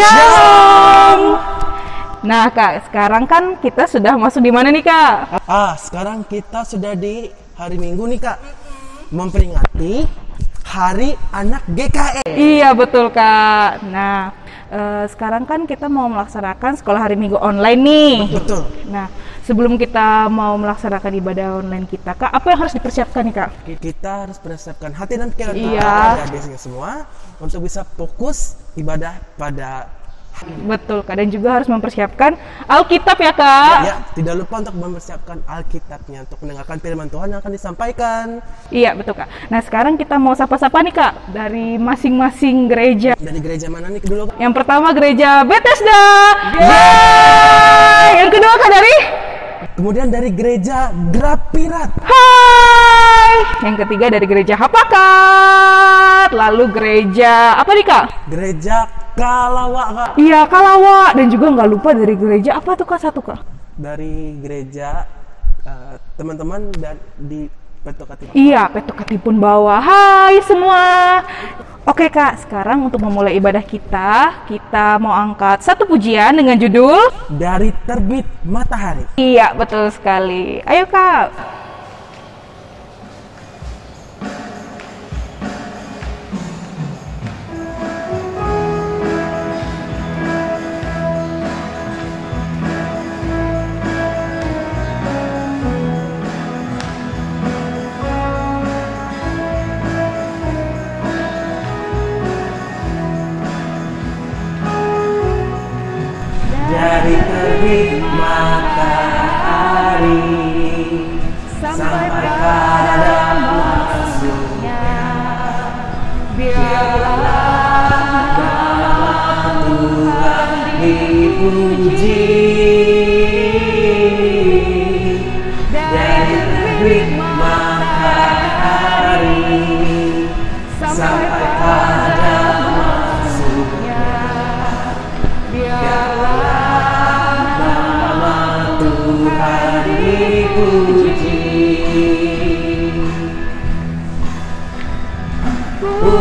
Shalom. Nah Kak, sekarang kan kita sudah masuk di mana nih Kak? Sekarang kita sudah di hari Minggu nih Kak, memperingati Hari Anak GKE. Iya betul Kak. Nah sekarang kan kita mau melaksanakan sekolah hari Minggu online nih. Betul. Nah sebelum kita mau melaksanakan ibadah online kita Kak, apa yang harus dipersiapkan nih Kak? Kita harus persiapkan hati dan pikiran Iya. kita semua untuk bisa fokus ibadah pada Betul Kak, dan juga harus mempersiapkan Alkitab ya Kak. ya, tidak lupa untuk mempersiapkan Alkitabnya untuk mendengarkan firman Tuhan yang akan disampaikan. Iya betul Kak. Nah sekarang kita mau sapa-sapa nih Kak dari masing-masing gereja. Dari gereja mana nih dulu Kak? Yang pertama gereja Bethesda. Yeay! Yang kedua Kak dari? Kemudian dari gereja Grapirat. Hai. Yang ketiga dari gereja Hapakat. Lalu gereja apa nih Kak? Gereja Kalawa Kak. Iya Kalawa. Dan juga nggak lupa dari gereja apa tuh Kak, satu Kak? Dari gereja teman-teman dan di Petokati. Iya, Petokatipun bawah. Hai semua. Oke Kak, sekarang untuk memulai ibadah kita mau angkat satu pujian dengan judul Dari Terbit Matahari. Iya, betul sekali. Ayo Kak. Dari terbit matahari sampai pada masuknya, biarlah nama Tuhan dipuji. Dari terbit matahari sampai pada masuknya, biarlah nama Tuhan dipuji. Puji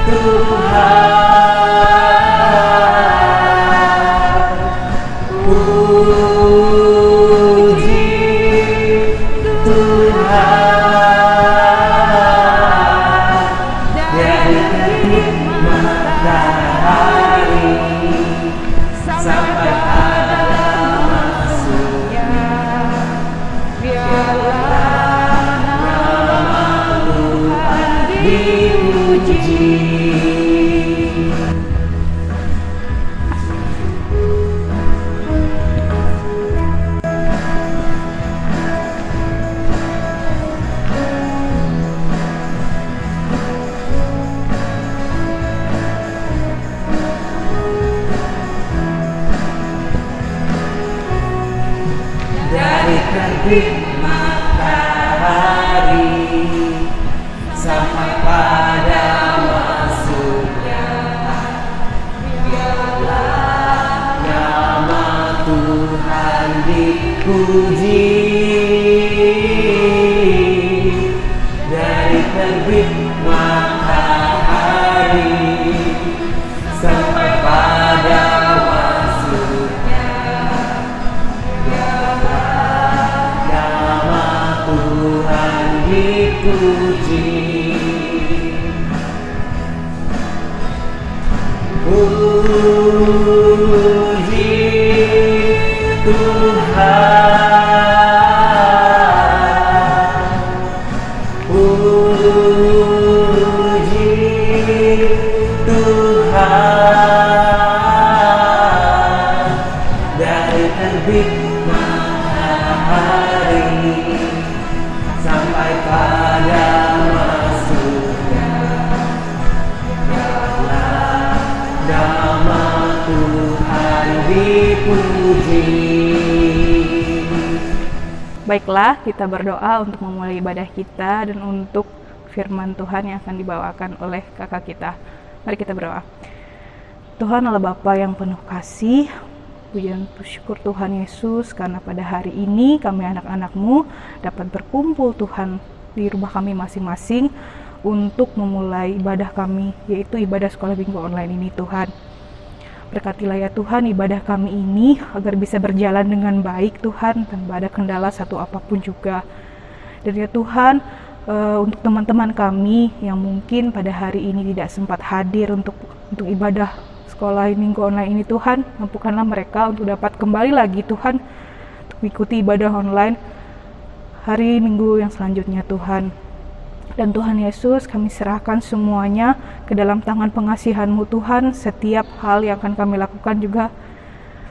Tuhan, puji Tuhan. Dari terbit matahari sampai pada masuknya, biarlah nama Tuhan dipuji. Dari terbit matahari sampai pada masuknya, biarlah nama Tuhan dipuji. Dari terbit matahari sampai pada masuknya, nama Tuhan dipuji. Puji Tuhan, puji Tuhan. Dari terbit matahari sampai pada masuknya, biarlah nama Tuhan dipuji. Baiklah, kita berdoa untuk memulai ibadah kita dan untuk firman Tuhan yang akan dibawakan oleh kakak kita. Mari kita berdoa. Tuhan Allah Bapa yang penuh kasih, puji dan syukur Tuhan Yesus, karena pada hari ini kami anak-anak-Mu dapat berkumpul Tuhan di rumah kami masing-masing untuk memulai ibadah kami, yaitu ibadah sekolah minggu online ini Tuhan. Berkatilah ya Tuhan ibadah kami ini agar bisa berjalan dengan baik Tuhan, tanpa ada kendala satu apapun juga. Dan ya Tuhan, untuk teman-teman kami yang mungkin pada hari ini tidak sempat hadir untuk ibadah sekolah minggu online ini Tuhan, mampukanlah mereka untuk dapat kembali lagi Tuhan, untuk mengikuti ibadah online hari Minggu yang selanjutnya Tuhan. Dan Tuhan Yesus, kami serahkan semuanya ke dalam tangan pengasihan-Mu Tuhan. Setiap hal yang akan kami lakukan juga,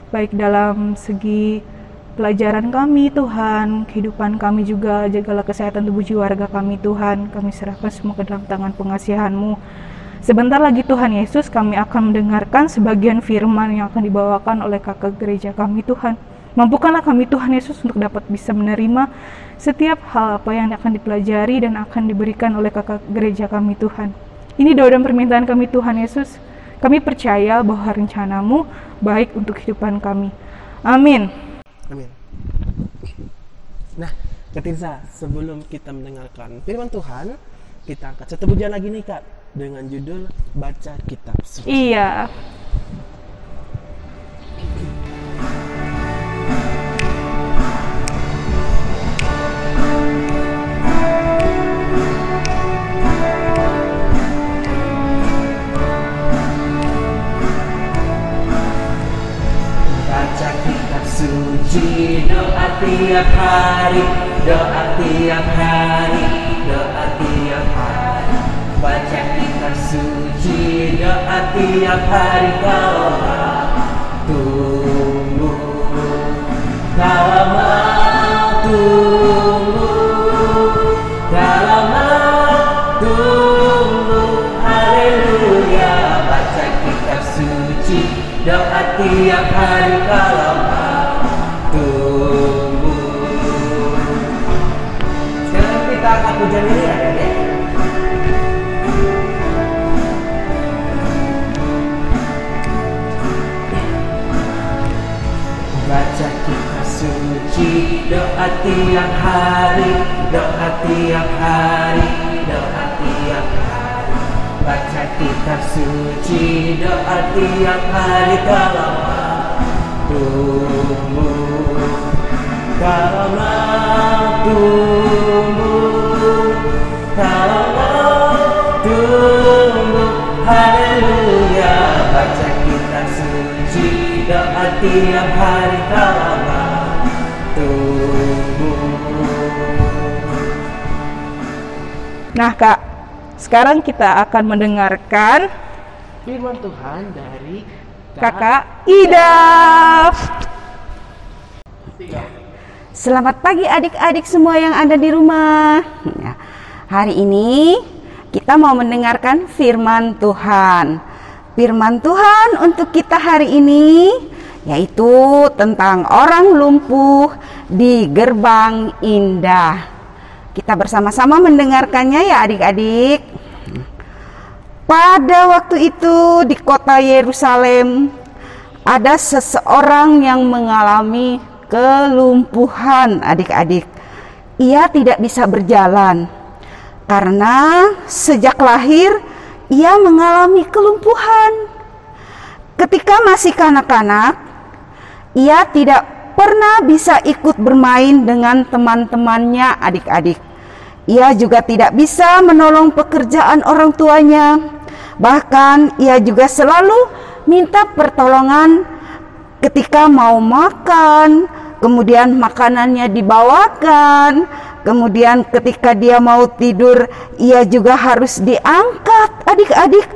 baik dalam segi pelajaran kami Tuhan, kehidupan kami juga, jagalah kesehatan tubuh jiwa warga kami Tuhan. Kami serahkan semua ke dalam tangan pengasihan-Mu. Sebentar lagi Tuhan Yesus, kami akan mendengarkan sebagian firman yang akan dibawakan oleh kakak gereja kami Tuhan. Mampukanlah kami Tuhan Yesus untuk dapat bisa menerima setiap hal apa yang akan dipelajari dan akan diberikan oleh kakak gereja kami Tuhan. Ini doa dan permintaan kami Tuhan Yesus. Kami percaya bahwa rencana-Mu baik untuk kehidupan kami. Amin. Amin. Nah, Kak Tirza, sebelum kita mendengarkan firman Tuhan, kita angkat satu pujian lagi nih Kak, dengan judul Baca Kitab Suci. Iya. Baca kitab suci, doa tiap hari, doa tiap hari, doa tiap hari. Baca kitab suci, doa tiap hari, kalau tunggu, kalau mau tunggu, kalau mau tunggu, haleluya. Baca kitab suci, doa tiap hari, kalau mau tunggu. Sekarang kita akan pujian ini ada deh. Baca kitab suci, doa tiap hari, doa tiap hari, doa tiap hari. Baca kitab suci, doa tiap hari, kalau mau tunggu, kalau mau tunggu, kalau mau tunggu, haleluya. Baca kitab suci, doa tiap hari, kalau mau tunggu. Nah Kak, sekarang kita akan mendengarkan Firman Tuhan dari Kakak Ida. Selamat pagi adik-adik semua yang ada di rumah. Ya, hari ini kita mau mendengarkan firman Tuhan. Firman Tuhan untuk kita hari ini yaitu tentang orang lumpuh di gerbang indah. Kita bersama-sama mendengarkannya ya adik-adik. Pada waktu itu di kota Yerusalem ada seseorang yang mengalami kelumpuhan adik-adik. Ia tidak bisa berjalan karena sejak lahir ia mengalami kelumpuhan. Ketika masih kanak-kanak, ia tidak pernah bisa ikut bermain dengan teman-temannya adik-adik. Ia juga tidak bisa menolong pekerjaan orang tuanya. Bahkan ia juga selalu minta pertolongan ketika mau makan, kemudian makanannya dibawakan, kemudian ketika dia mau tidur, ia juga harus diangkat adik-adik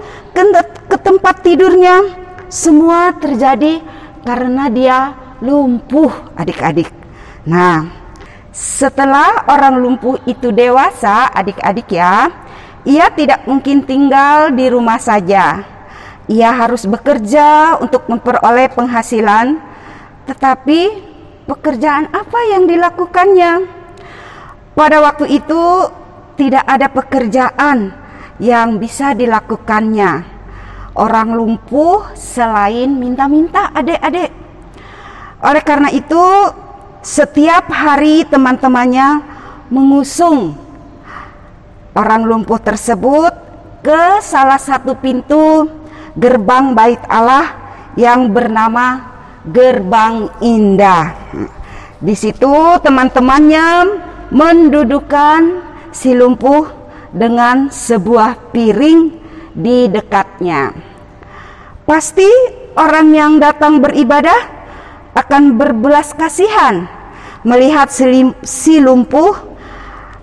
ke tempat tidurnya. Semua terjadi karena dia lumpuh adik-adik. Nah, setelah orang lumpuh itu dewasa adik-adik ya, ia tidak mungkin tinggal di rumah saja. Ia harus bekerja untuk memperoleh penghasilan. Tetapi pekerjaan apa yang dilakukannya? Pada waktu itu tidak ada pekerjaan yang bisa dilakukannya. Orang lumpuh selain minta-minta adik-adik. Oleh karena itu setiap hari teman-temannya mengusung orang lumpuh tersebut ke salah satu pintu gerbang bait Allah yang bernama Gerbang Indah. Di situ teman-temannya mendudukkan si lumpuh dengan sebuah piring di dekatnya. Pasti orang yang datang beribadah akan berbelas kasihan melihat si lumpuh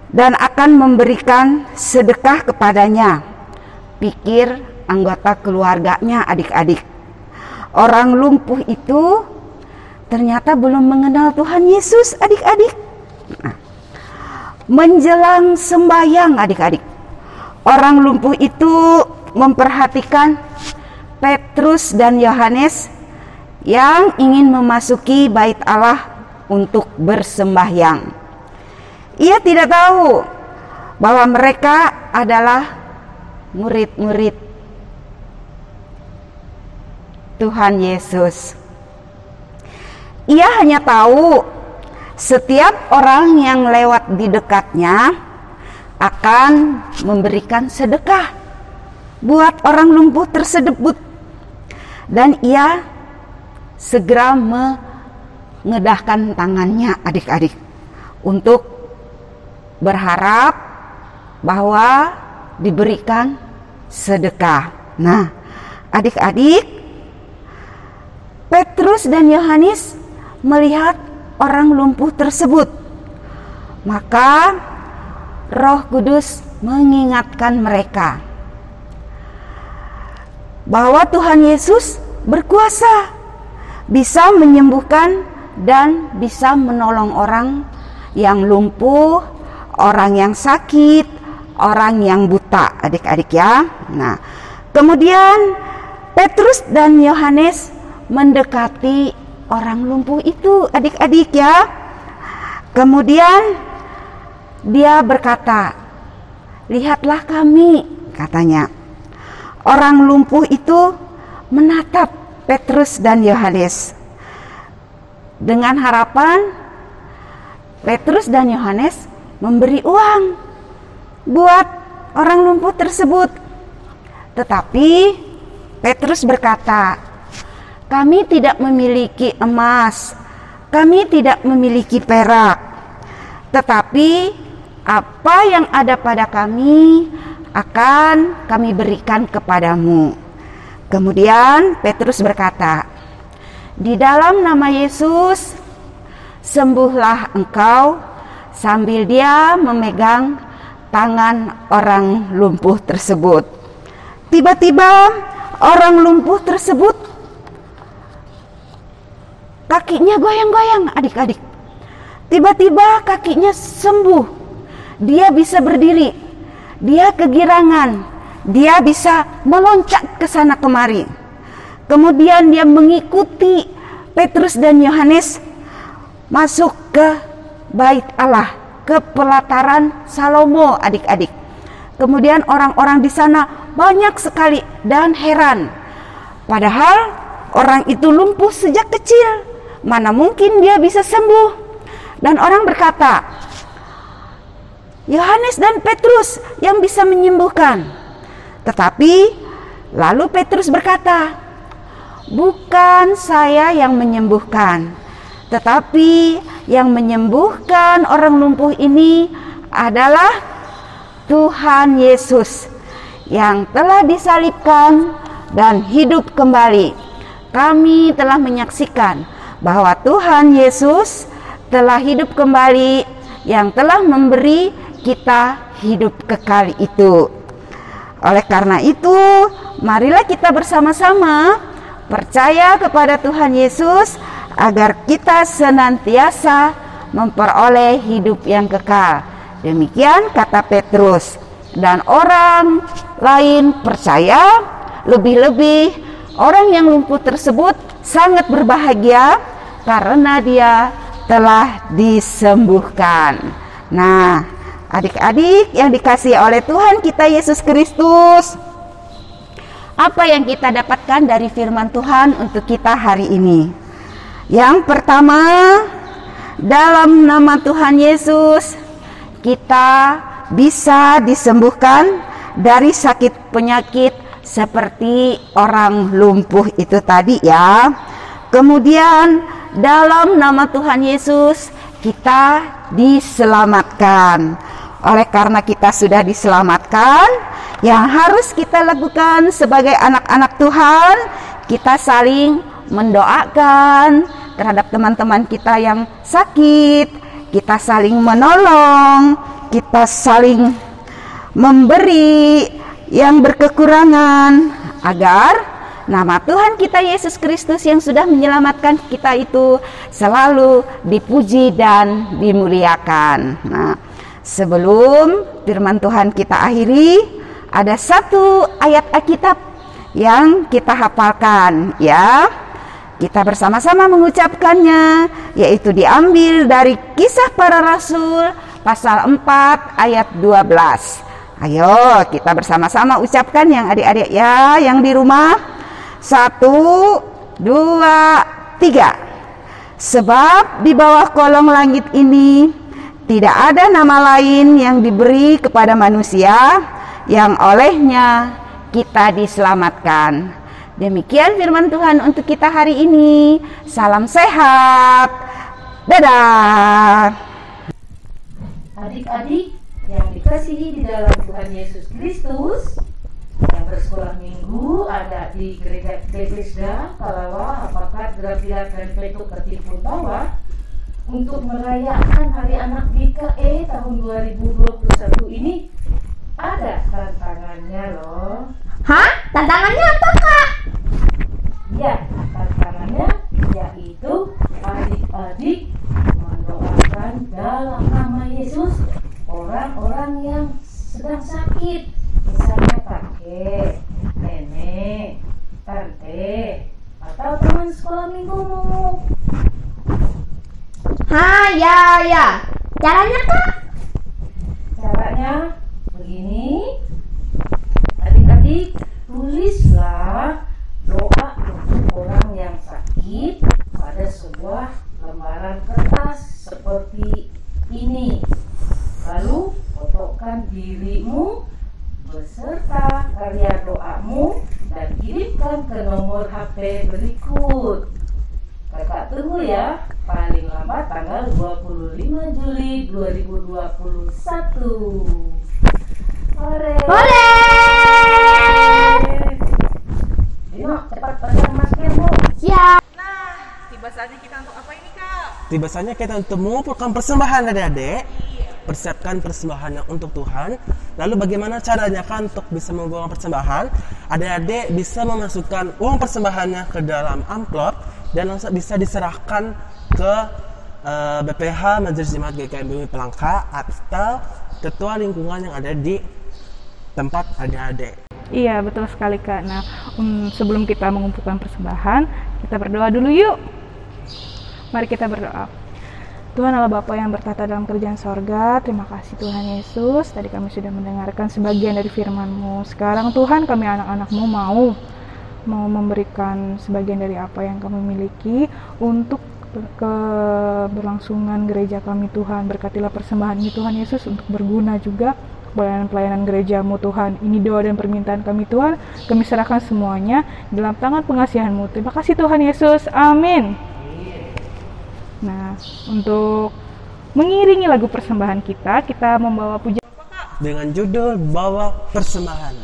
dan akan memberikan sedekah kepadanya. Pikir anggota keluarganya, adik-adik. Orang lumpuh itu ternyata belum mengenal Tuhan Yesus, adik-adik. Nah, menjelang sembahyang, adik-adik, orang lumpuh itu memperhatikan Petrus dan Yohanes yang ingin memasuki bait Allah untuk bersembahyang. Ia tidak tahu bahwa mereka adalah murid-murid Tuhan Yesus. Ia hanya tahu setiap orang yang lewat di dekatnya akan memberikan sedekah buat orang lumpuh tersebut, dan ia segera mengedahkan tangannya, adik-adik, untuk berharap bahwa diberikan sedekah. Nah, adik-adik, Petrus dan Yohanes melihat orang lumpuh tersebut. Maka Roh Kudus mengingatkan mereka bahwa Tuhan Yesus berkuasa, bisa menyembuhkan dan bisa menolong orang yang lumpuh, orang yang sakit, orang yang buta, adik-adik ya. Nah, kemudian Petrus dan Yohanes mendekati orang lumpuh itu, adik-adik ya. Kemudian dia berkata, "Lihatlah kami," katanya. Orang lumpuh itu menatap Petrus dan Yohanes dengan harapan Petrus dan Yohanes memberi uang buat orang lumpuh tersebut. Tetapi Petrus berkata, "Kami tidak memiliki emas, kami tidak memiliki perak, tetapi apa yang ada pada kami akan kami berikan kepadamu." Kemudian Petrus berkata, "Di dalam nama Yesus, sembuhlah engkau," sambil dia memegang tangan orang lumpuh tersebut. Tiba-tiba orang lumpuh tersebut kakinya goyang-goyang, adik-adik. Tiba-tiba kakinya sembuh. Dia bisa berdiri. Dia kegirangan. Dia bisa meloncat ke sana kemari. Kemudian dia mengikuti Petrus dan Yohanes masuk ke bait Allah, ke pelataran Salomo, adik-adik. Kemudian orang-orang di sana banyak sekali dan heran. Padahal orang itu lumpuh sejak kecil. Mana mungkin dia bisa sembuh? Dan orang berkata, Yohanes dan Petrus yang bisa menyembuhkan. Tetapi lalu Petrus berkata, "Bukan saya yang menyembuhkan, tetapi yang menyembuhkan orang lumpuh ini adalah Tuhan Yesus yang telah disalibkan dan hidup kembali. Kami telah menyaksikan bahwa Tuhan Yesus telah hidup kembali, yang telah memberi kita hidup kekal itu. Oleh karena itu, marilah kita bersama-sama percaya kepada Tuhan Yesus agar kita senantiasa memperoleh hidup yang kekal." Demikian kata Petrus. Dan orang lain percaya, lebih-lebih orang yang lumpuh tersebut sangat berbahagia karena dia telah disembuhkan. Nah, adik-adik yang dikasihi oleh Tuhan kita Yesus Kristus, apa yang kita dapatkan dari firman Tuhan untuk kita hari ini? Yang pertama, dalam nama Tuhan Yesus kita bisa disembuhkan dari sakit penyakit seperti orang lumpuh itu tadi ya. Kemudian dalam nama Tuhan Yesus kita diselamatkan. Oleh karena kita sudah diselamatkan, yang harus kita lakukan sebagai anak-anak Tuhan, kita saling mendoakan terhadap teman-teman kita yang sakit, kita saling menolong, kita saling memberi yang berkekurangan, agar nama Tuhan kita Yesus Kristus yang sudah menyelamatkan kita itu selalu dipuji dan dimuliakan. Nah, sebelum firman Tuhan kita akhiri, ada satu ayat Alkitab yang kita hafalkan ya. Kita bersama-sama mengucapkannya, yaitu diambil dari Kisah Para Rasul pasal 4 ayat 12. Ayo kita bersama-sama ucapkan yang adik-adik ya, yang di rumah. 1, 2, 3. Sebab di bawah kolong langit ini tidak ada nama lain yang diberi kepada manusia yang olehnya kita diselamatkan. Demikian firman Tuhan untuk kita hari ini. Salam sehat. Dadah. Adik-adik yang dikasihi di dalam Tuhan Yesus Kristus, yang bersekolah minggu ada di Gereja Bethesda, Talawa, Hapakat, Grafiat, dan Petuk Ketipun Bawah, untuk merayakan Hari Anak GKE tahun 2021 ini ada tantangannya loh. Hah? Tantangannya apa, Kak? Ya, tantangannya yaitu adik-adik mendoakan dalam nama Yesus orang-orang yang sedang sakit, misalnya kakek, nenek, tante, atau teman sekolah minggumu. Ya. Caranya, Kak? Caranya begini, adik-adik tulislah doa untuk orang yang sakit pada sebuah lembaran kertas seperti ini. Lalu fotokan dirimu beserta karya doamu dan kirimkan ke nomor HP berikut. Kakak tunggu ya, paling lambat tanggal 25 Juli 2021. Hore! Dino, cepat pasang maskermu. Ya. Tiba saatnya kita untuk apa ini, Kak? Tiba saatnya kita untuk mengumpulkan persembahan adik-adik. Persiapkan persembahan yang untuk Tuhan. Lalu bagaimana caranya kan untuk bisa mengumpulkan persembahan? Adik-adik bisa memasukkan uang persembahannya ke dalam amplop dan langsung bisa diserahkan ke BPH Majelis Jemaat GKI Bumi Pelangka atau ketua lingkungan yang ada di tempat adik-adik. Iya, betul sekali, Kak. Nah, sebelum kita mengumpulkan persembahan, kita berdoa dulu yuk. Mari kita berdoa. Tuhan Allah Bapa yang bertata dalam kerajaan sorga, terima kasih Tuhan Yesus. Tadi kami sudah mendengarkan sebagian dari firman-Mu. Sekarang Tuhan, kami anak-anak-Mu mau memberikan sebagian dari apa yang kami miliki untuk keberlangsungan gereja kami Tuhan. Berkatilah persembahan ini Tuhan Yesus untuk berguna juga pelayanan gereja-Mu Tuhan. Ini doa dan permintaan kami Tuhan. Kami serahkan semuanya dalam tangan pengasihan-Mu. Terima kasih Tuhan Yesus. Amin. Nah, untuk mengiringi lagu persembahan kita membawa pujian dengan judul Bawa Persembahan.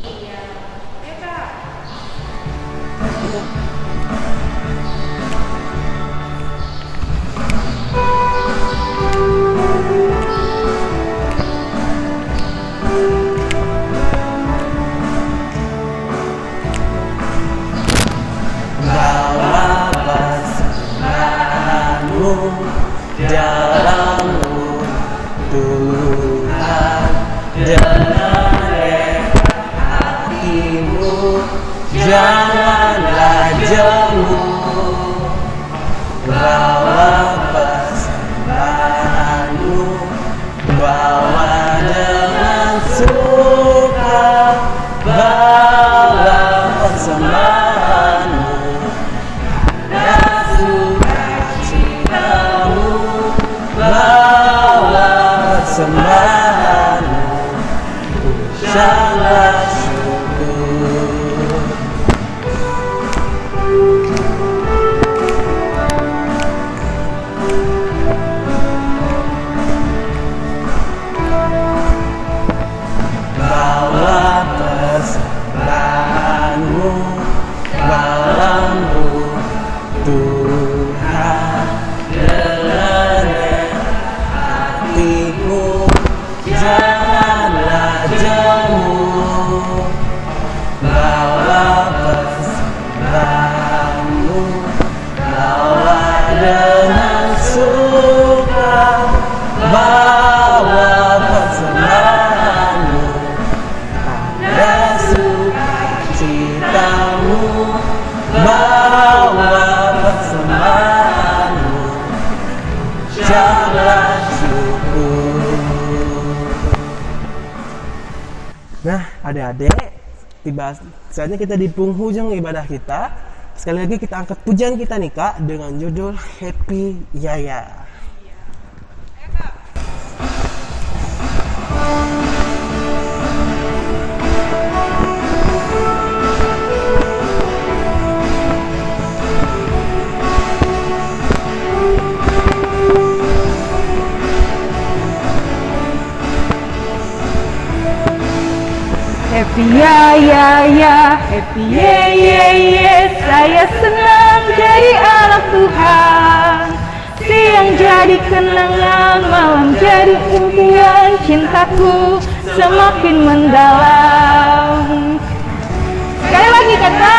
Dalam-Mu Tuhan, dengan hatimu janganlah jemu, bawa persembahanmu, bawa dengan suka, bawa persembahanmu dan sukacitamu, bawa persembahanmu. ucaplah syukur. Bawa persembahanmu malammu Tuhan, dengan hatimu janganlah jemu. Bawa persembahanmu, bawa dengan suka, bawa persembahanmu pada sukacitamu, bawa persembahanmu, ucaplah syukur. Nah, adik-adik, tiba saatnya kita di penghujung ibadah kita. Sekali lagi kita angkat pujian kita nih Kak dengan judul Happy Yaya. Happy ya, happy ye, saya senang jadi anak Tuhan. Siang jadi kenangan, malam jadi impian, cintaku semakin mendalam. Sekali lagi kata.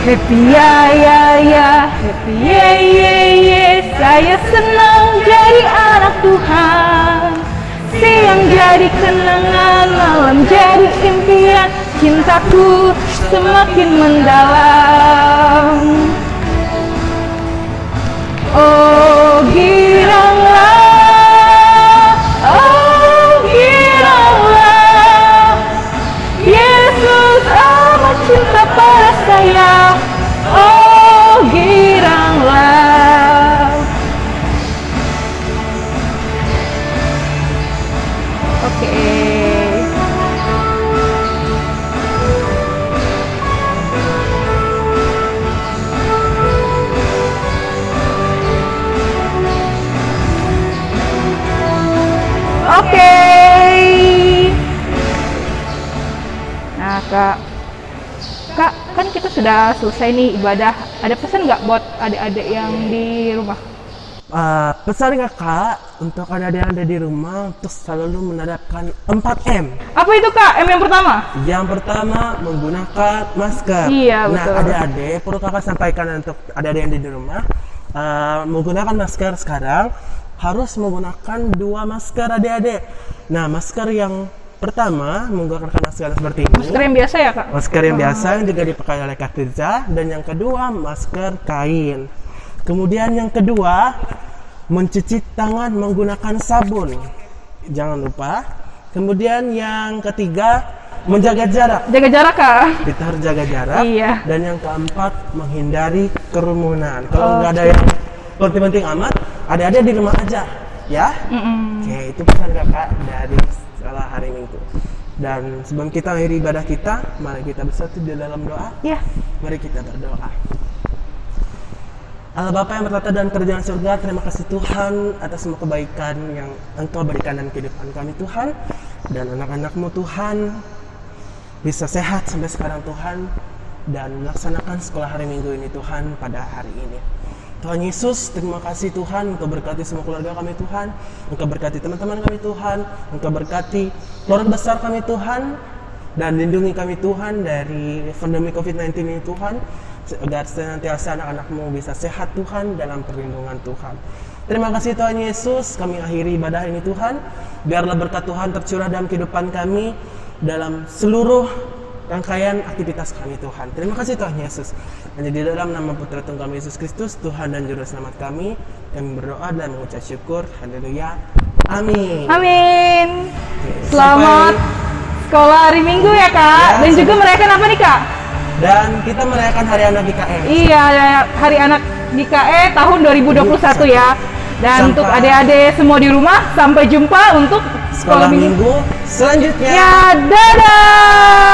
Happy ya, happy ye, saya senang jadi anak Tuhan. Siang jadi kenangan, malam jadi impian, cintaku semakin mendalam. Oh giranglah, Yesus amat cinta pada saya. Oh giranglah. Oke. Nah Kak, kan kita sudah selesai nih ibadah. Ada pesan nggak buat adik-adik yang di rumah? Pesan Kakak untuk adik-adik yang ada di rumah untuk selalu menerapkan 4M. Apa itu Kak? M yang pertama? Yang pertama menggunakan masker. Iya, nah betul. adik-adik perlu Kakak sampaikan untuk adik-adik yang ada di rumah, menggunakan masker sekarang harus menggunakan 2 masker adik-adik. Nah masker yang pertama menggunakan masker seperti ini. Masker yang biasa ya Kak? Masker yang biasa yang juga dipakai oleh Kak Tirza. Dan yang kedua masker kain. Kemudian yang kedua mencuci tangan menggunakan sabun, jangan lupa. Kemudian yang ketiga menjaga jarak. Jaga jarak Kak? Kita harus jaga jarak. Iya. Dan yang keempat menghindari kerumunan. Kalau nggak ada yang penting-penting amat, ada di rumah aja ya. Oke, itu pesan Kakak dari sekolah hari Minggu. Dan sebelum kita akhiri ibadah kita, mari kita bersatu di dalam doa. Iya. Mari kita berdoa. Allah Bapa yang bertata dan kerajaan surga, terima kasih Tuhan atas semua kebaikan yang Engkau berikan dalam kehidupan kami Tuhan. Dan anak-anak-Mu Tuhan bisa sehat sampai sekarang Tuhan. Dan melaksanakan sekolah hari Minggu ini Tuhan pada hari ini. Tuhan Yesus, terima kasih Tuhan, Engkau berkati semua keluarga kami Tuhan, Engkau berkati teman-teman kami Tuhan, Engkau berkati keluarga besar kami Tuhan, dan lindungi kami Tuhan dari pandemi COVID-19 ini Tuhan, agar senantiasa anak-anak-Mu bisa sehat Tuhan dalam perlindungan Tuhan. Terima kasih Tuhan Yesus, kami akhiri ibadah ini Tuhan, biarlah berkat Tuhan tercurah dalam kehidupan kami, dalam seluruh rangkaian aktivitas kami Tuhan. Terima kasih Tuhan Yesus. Hanya di dalam nama Putra Tunggal Yesus Kristus, Tuhan dan Juru Selamat kami berdoa dan mengucap syukur. Haleluya. Amin. Amin. Oke, Selamat sekolah hari Minggu ya Kak. Ya, Dan juga merayakan apa nih Kak? Dan kita merayakan Hari Anak GKE. Iya, Hari Anak GKE tahun 2021 ya. Dan untuk adik-adik semua di rumah, sampai jumpa untuk Sekolah Minggu selanjutnya. Ya, dadah!